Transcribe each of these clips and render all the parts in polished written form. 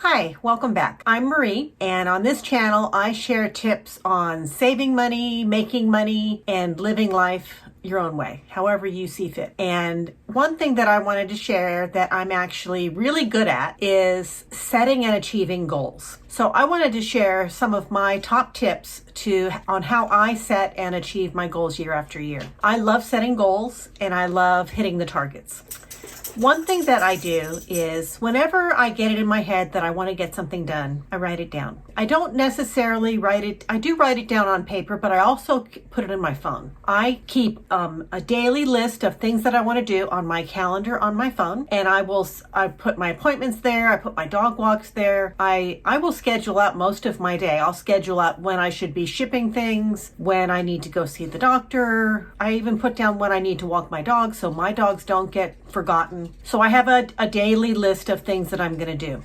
Hi, welcome back. I'm Marie, and on this channel, I share tips on saving money, making money, and living life your own way, however you see fit. And one thing that I wanted to share that I'm actually really good at is setting and achieving goals. So I wanted to share some of my top tips on how I set and achieve my goals year after year. I love setting goals, and I love hitting the targets. One thing that I do is whenever I get it in my head that I want to get something done, I write it down. I don't necessarily I do write it down on paper, but I also put it in my phone. I keep a daily list of things that I want to do on my calendar on my phone, and I put my appointments there, I put my dog walks there. I will schedule out most of my day. I'll schedule out when I should be shipping things, when I need to go see the doctor. I even put down when I need to walk my dog so my dogs don't get forgotten. So I have a daily list of things that I'm going to do.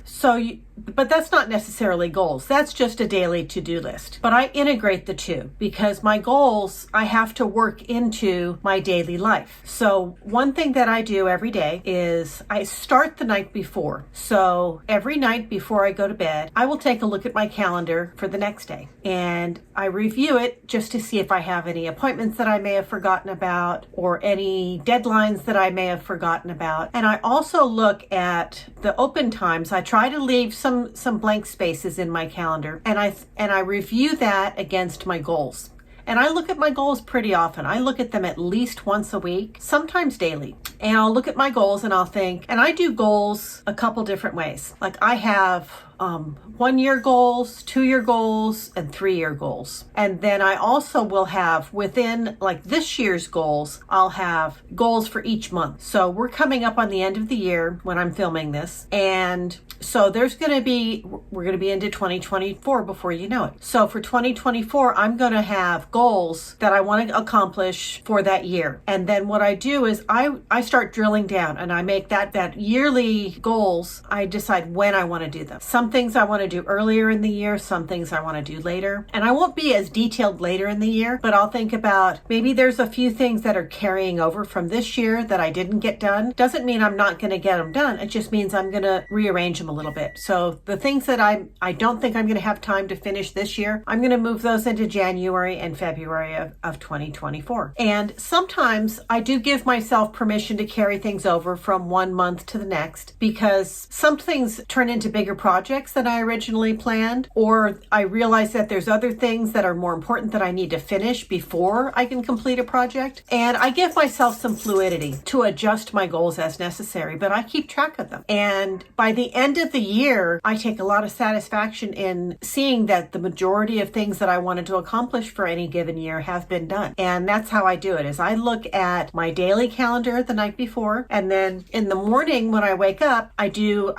But that's not necessarily goals. That's just a daily to-do list. But I integrate the two because my goals, I have to work into my daily life. So one thing that I do every day is I start the night before. So every night before I go to bed, I will take a look at my calendar for the next day. And I review it just to see if I have any appointments that I may have forgotten about or any deadlines that I may have forgotten about. And I also look at the open times. I try to leave some blank spaces in my calendar, and I review that against my goals. And I look at my goals pretty often. I look at them at least once a week, sometimes daily. And I'll look at my goals and I'll think, and I do goals a couple different ways. Like I have 1 year goals, 2 year goals, and 3 year goals. And then I also will have within like this year's goals, I'll have goals for each month. So we're coming up on the end of the year when I'm filming this. And so we're going to be into 2024 before you know it. So for 2024, I'm going to have goals that I want to accomplish for that year. And then what I do is I start drilling down and I make that yearly goals. I decide when I want to do them. Some things I want to do earlier in the year, some things I want to do later. And I won't be as detailed later in the year, but I'll think about maybe there's a few things that are carrying over from this year that I didn't get done. Doesn't mean I'm not going to get them done. It just means I'm going to rearrange them a little bit. So the things that I don't think I'm going to have time to finish this year, I'm going to move those into January and February of 2024. And sometimes I do give myself permission to carry things over from one month to the next because some things turn into bigger projects than I originally planned, or I realize that there's other things that are more important that I need to finish before I can complete a project. And I give myself some fluidity to adjust my goals as necessary, but I keep track of them. And by the end of the year, I take a lot of satisfaction in seeing that the majority of things that I wanted to accomplish for any given year have been done. And that's how I do it, is I look at my daily calendar the night before, and then in the morning when I wake up, I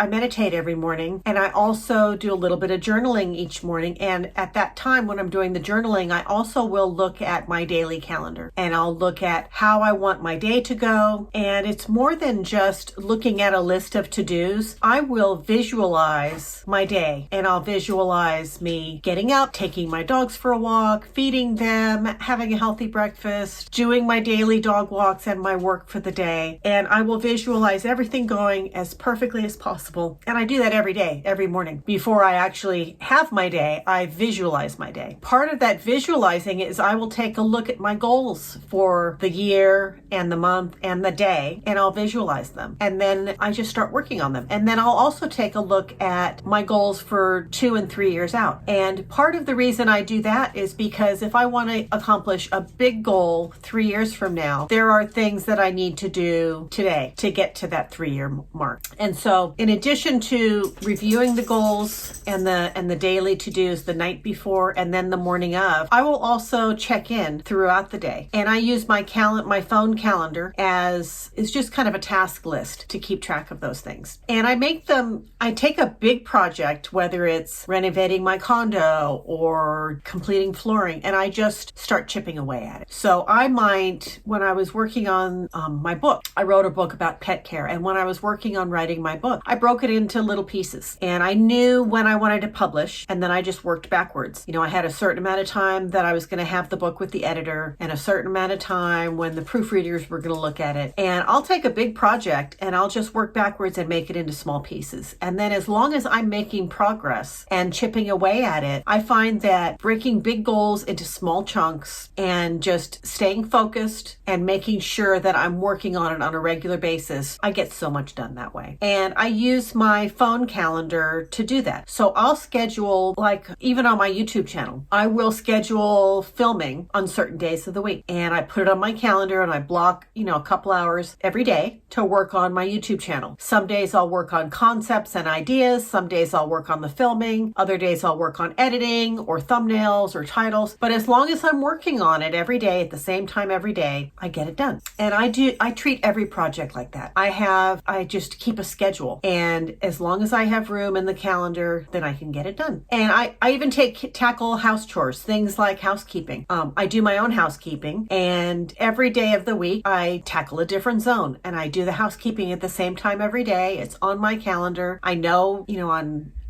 meditate every morning, and I also do a little bit of journaling each morning. And at that time when I'm doing the journaling, I also will look at my daily calendar and I'll look at how I want my day to go. And it's more than just looking at a list of to-dos. I will visualize my day, and I'll visualize me getting up, taking my dogs for a walk, feeding them, having a healthy breakfast, doing my daily dog walks and my work for the day. And I will visualize everything going as perfectly as possible. And I do that every day, every morning. Before I actually have my day, I visualize my day. Part of that visualizing is I will take a look at my goals for the year and the month and the day, and I'll visualize them. And then I just start working on them. And then I'll also take a look at my goals for 2 and 3 years out. And part of the reason I do that is because if I want to accomplish a big goal 3 years from now, there are things that I need to do today to get to that 3-year mark. And so in addition to reviewing the goals and the daily to-dos the night before and then the morning of, I will also check in throughout the day. And I use my phone calendar as is just kind of a task list to keep track of those things. And I take a big project, whether it's renovating my condo or completing flooring, and I just start chipping away at it. So when I was working on my book, I wrote a book about pet care. And when I was working on writing my book, I broke it into little pieces. And I knew when I wanted to publish, and then I just worked backwards. I had a certain amount of time that I was going to have the book with the editor, and a certain amount of time when the proofreaders were going to look at it. And I'll take a big project and I'll just work backwards and make it into small pieces. And then as long as I'm making progress and chipping away at it, I find that breaking big goals into small chunks and just staying focused and making sure that I'm working on it on a regular basis, I get so much done that way. And I use my phone calendar to do that. So I'll schedule, like even on my YouTube channel, I will schedule filming on certain days of the week. And I put it on my calendar and I block, a couple hours every day to work on my YouTube channel. Some days I'll work on concepts and ideas. Some days I'll work on the filming. Other days I'll work on editing or thumbnails or titles. But as long as I'm working on it every day at the same time every day, I get it done. And I treat every project like that. I just keep a schedule. And as long as I have room in the calendar, then I can get it done. And I even tackle house chores, things like housekeeping. I do my own housekeeping, and every day of the week I tackle a different zone, and I do the housekeeping at the same time every day. It's on my calendar. I know,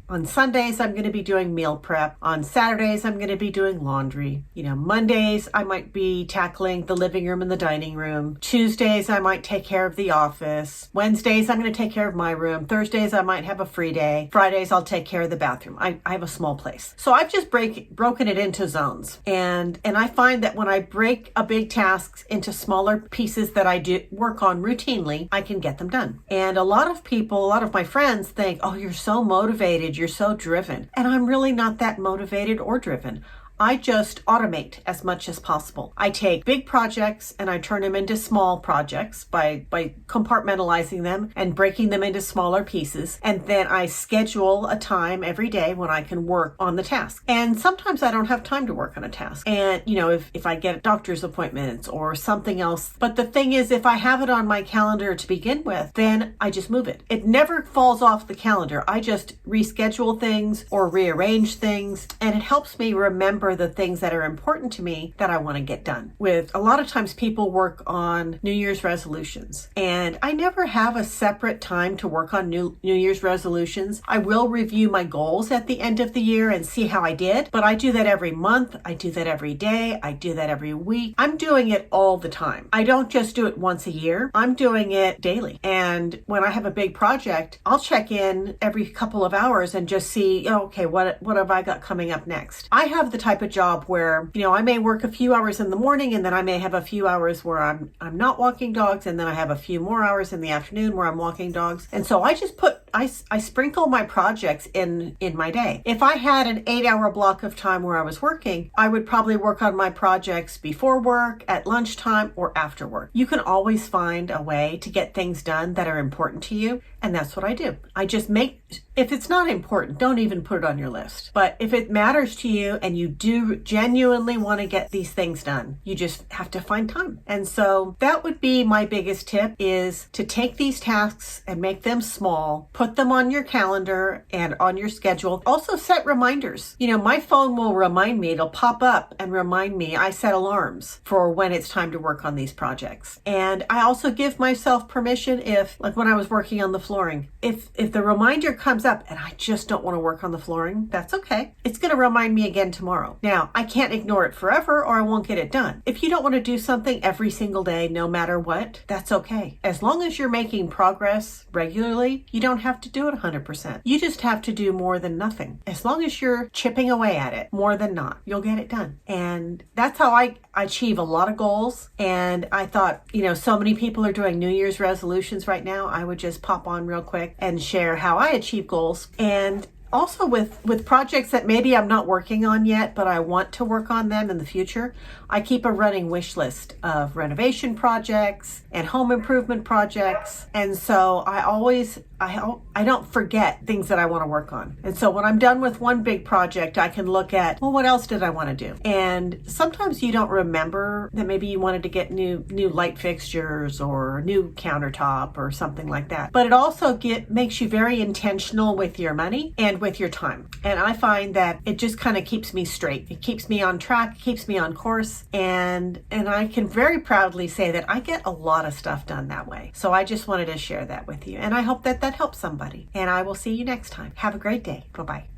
on Sundays, I'm going to be doing meal prep. On Saturdays, I'm going to be doing laundry. Mondays, I might be tackling the living room and the dining room. Tuesdays, I might take care of the office. Wednesdays, I'm going to take care of my room. Thursdays, I might have a free day. Fridays, I'll take care of the bathroom. I have a small place. So I've just broken it into zones. And I find that when I break a big task into smaller pieces that I do work on routinely, I can get them done. And a lot of my friends think, oh, you're so motivated. You're so driven. And I'm really not that motivated or driven. I just automate as much as possible. I take big projects and I turn them into small projects by compartmentalizing them and breaking them into smaller pieces. And then I schedule a time every day when I can work on the task. And sometimes I don't have time to work on a task. And, if I get doctor's appointments or something else. But the thing is, if I have it on my calendar to begin with, then I just move it. It never falls off the calendar. I just reschedule things or rearrange things. And it helps me remember the things that are important to me that I want to get done. With a lot of times people work on New Year's resolutions, and I never have a separate time to work on New Year's resolutions. I will review my goals at the end of the year and see how I did, but I do that every month. I do that every day. I do that every week. I'm doing it all the time. I don't just do it once a year. I'm doing it daily. And when I have a big project, I'll check in every couple of hours and just see, okay, what have I got coming up next? I have the type of job where, I may work a few hours in the morning, and then I may have a few hours where I'm not walking dogs, and then I have a few more hours in the afternoon where I'm walking dogs. And so I just I sprinkle my projects in my day. If I had an 8-hour block of time where I was working, I would probably work on my projects before work, at lunchtime, or after work. You can always find a way to get things done that are important to you. And that's what I do. I just if it's not important, don't even put it on your list. But if it matters to you and you do genuinely want to get these things done, you just have to find time. And so that would be my biggest tip, is to take these tasks and make them small, put them on your calendar and on your schedule. Also set reminders. My phone will remind me, it'll pop up and remind me. I set alarms for when it's time to work on these projects. And I also give myself permission if, like when I was working on the flooring, if the reminder comes up and I just don't want to work on the flooring, that's okay. It's going to remind me again tomorrow. Now, I can't ignore it forever or I won't get it done. If you don't want to do something every single day, no matter what, that's okay. As long as you're making progress regularly, you don't have to do it 100%. You just have to do more than nothing. As long as you're chipping away at it, more than not, you'll get it done. And that's how I achieve a lot of goals. And I thought, so many people are doing New Year's resolutions right now. I would just pop on real quick and share how I achieve goals. And also with projects that maybe I'm not working on yet, but I want to work on them in the future, I keep a running wish list of renovation projects and home improvement projects. And so I don't forget things that I want to work on. And so when I'm done with one big project, I can look at, well, what else did I want to do? And sometimes you don't remember that maybe you wanted to get new light fixtures or a new countertop or something like that. But it also makes you very intentional with your money and with your time. And I find that it just kind of keeps me straight. It keeps me on track, keeps me on course. And I can very proudly say that I get a lot of stuff done that way. So I just wanted to share that with you. And I hope that that helps somebody. And I will see you next time. Have a great day. Bye-bye.